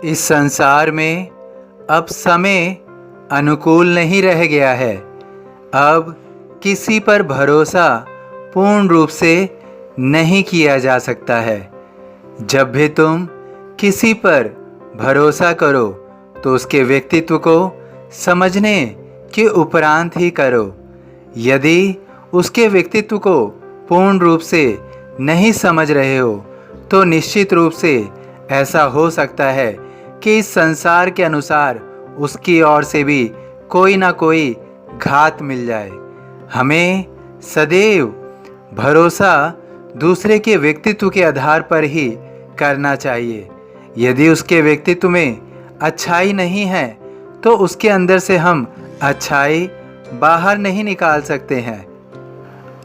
इस संसार में अब समय अनुकूल नहीं रह गया है। अब किसी पर भरोसा पूर्ण रूप से नहीं किया जा सकता है। जब भी तुम किसी पर भरोसा करो तो उसके व्यक्तित्व को समझने के उपरांत ही करो। यदि उसके व्यक्तित्व को पूर्ण रूप से नहीं समझ रहे हो तो निश्चित रूप से ऐसा हो सकता है कि इस संसार के अनुसार उसकी ओर से भी कोई ना कोई घात मिल जाए। हमें सदैव भरोसा दूसरे के व्यक्तित्व के आधार पर ही करना चाहिए। यदि उसके व्यक्तित्व में अच्छाई नहीं है तो उसके अंदर से हम अच्छाई बाहर नहीं निकाल सकते हैं।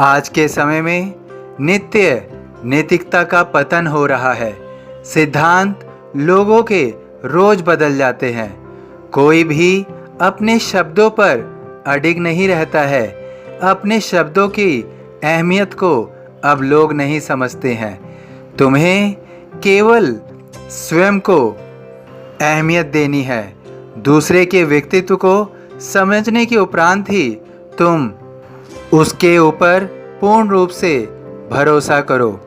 आज के समय में नित्य नैतिकता का पतन हो रहा है। सिद्धांत लोगों के रोज बदल जाते हैं। कोई भी अपने शब्दों पर अडिग नहीं रहता है। अपने शब्दों की अहमियत को अब लोग नहीं समझते हैं। तुम्हें केवल स्वयं को अहमियत देनी है। दूसरे के व्यक्तित्व को समझने के उपरांत ही तुम उसके ऊपर पूर्ण रूप से भरोसा करो।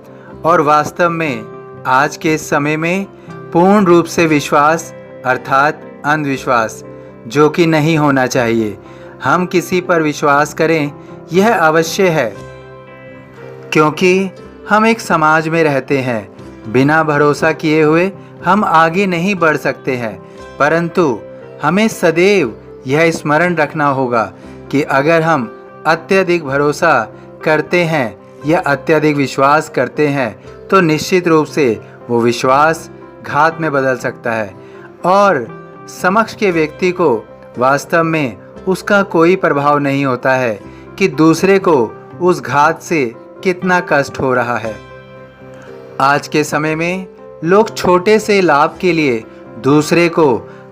और वास्तव में आज के समय में पूर्ण रूप से विश्वास अर्थात अंधविश्वास जो कि नहीं होना चाहिए। हम किसी पर विश्वास करें यह अवश्य है, क्योंकि हम एक समाज में रहते हैं। बिना भरोसा किए हुए हम आगे नहीं बढ़ सकते हैं। परंतु हमें सदैव यह स्मरण रखना होगा कि अगर हम अत्यधिक भरोसा करते हैं या अत्यधिक विश्वास करते हैं तो निश्चित रूप से वो विश्वास घात में बदल सकता है और समक्ष के व्यक्ति को वास्तव में उसका कोई प्रभाव नहीं होता है कि दूसरे को उस घात से कितना कष्ट हो रहा है। आज के समय में लोग छोटे से लाभ के लिए दूसरे को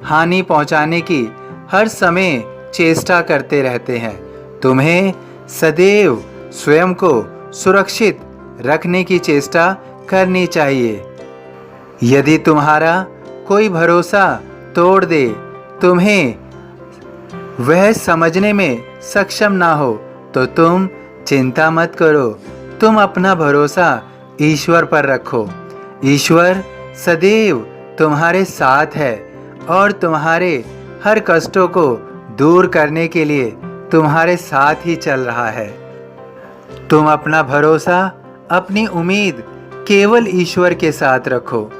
हानि पहुंचाने की हर समय चेष्टा करते रहते हैं। तुम्हें सदैव स्वयं को सुरक्षित रखने की चेष्टा करनी चाहिए। यदि तुम्हारा कोई भरोसा तोड़ दे, तुम्हें वह समझने में सक्षम ना हो तो तुम चिंता मत करो। तुम अपना भरोसा ईश्वर पर रखो। ईश्वर सदैव तुम्हारे साथ है और तुम्हारे हर कष्टों को दूर करने के लिए तुम्हारे साथ ही चल रहा है। तुम अपना भरोसा, अपनी उम्मीद केवल ईश्वर के साथ रखो।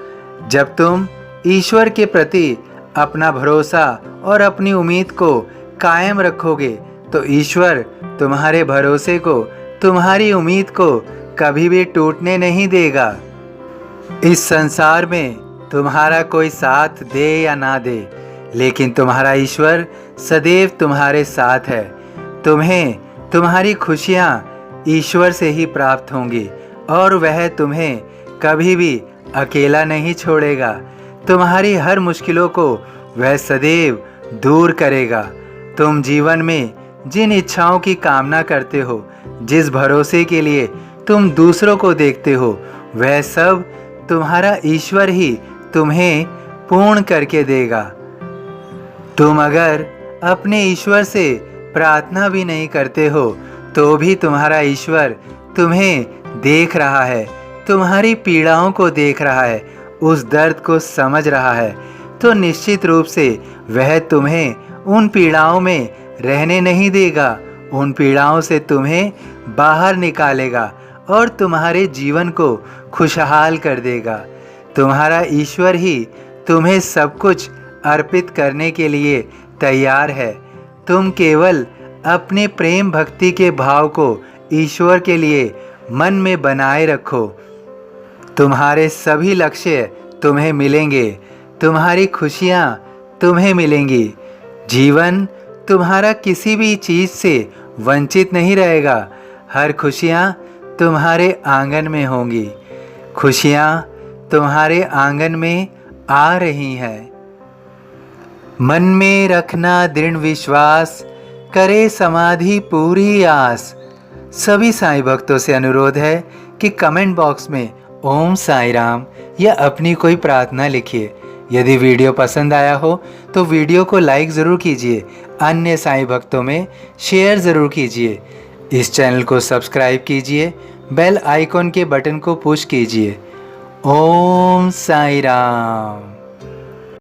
जब तुम ईश्वर के प्रति अपना भरोसा और अपनी उम्मीद को कायम रखोगे तो ईश्वर तुम्हारे भरोसे को, तुम्हारी उम्मीद को कभी भी टूटने नहीं देगा। इस संसार में तुम्हारा कोई साथ दे या ना दे, लेकिन तुम्हारा ईश्वर सदैव तुम्हारे साथ है। तुम्हें तुम्हारी खुशियाँ ईश्वर से ही प्राप्त होंगी और वह तुम्हें कभी भी अकेला नहीं छोड़ेगा। तुम्हारी हर मुश्किलों को वह सदैव दूर करेगा। तुम जीवन में जिन इच्छाओं की कामना करते हो, जिस भरोसे के लिए तुम दूसरों को देखते हो, वह सब तुम्हारा ईश्वर ही तुम्हें पूर्ण करके देगा। तुम अगर अपने ईश्वर से प्रार्थना भी नहीं करते हो तो भी तुम्हारा ईश्वर तुम्हें देख रहा है, तुम्हारी पीड़ाओं को देख रहा है, उस दर्द को समझ रहा है। तो निश्चित रूप से वह तुम्हें उन पीड़ाओं में रहने नहीं देगा। उन पीड़ाओं से तुम्हें बाहर निकालेगा और तुम्हारे जीवन को खुशहाल कर देगा। तुम्हारा ईश्वर ही तुम्हें सब कुछ अर्पित करने के लिए तैयार है। तुम केवल अपने प्रेम भक्ति के भाव को ईश्वर के लिए मन में बनाए रखो। तुम्हारे सभी लक्ष्य तुम्हें मिलेंगे, तुम्हारी खुशियाँ तुम्हें मिलेंगी। जीवन तुम्हारा किसी भी चीज़ से वंचित नहीं रहेगा। हर खुशियाँ तुम्हारे आंगन में होंगी। खुशियाँ तुम्हारे आंगन में आ रही हैं। मन में रखना दृढ़ विश्वास, करे समाधि पूरी आस। सभी साईं भक्तों से अनुरोध है कि कमेंट बॉक्स में ओम साई राम या अपनी कोई प्रार्थना लिखिए। यदि वीडियो पसंद आया हो तो वीडियो को लाइक ज़रूर कीजिए, अन्य साईं भक्तों में शेयर ज़रूर कीजिए। इस चैनल को सब्सक्राइब कीजिए, बेल आइकॉन के बटन को पुश कीजिए। ओम साईं राम।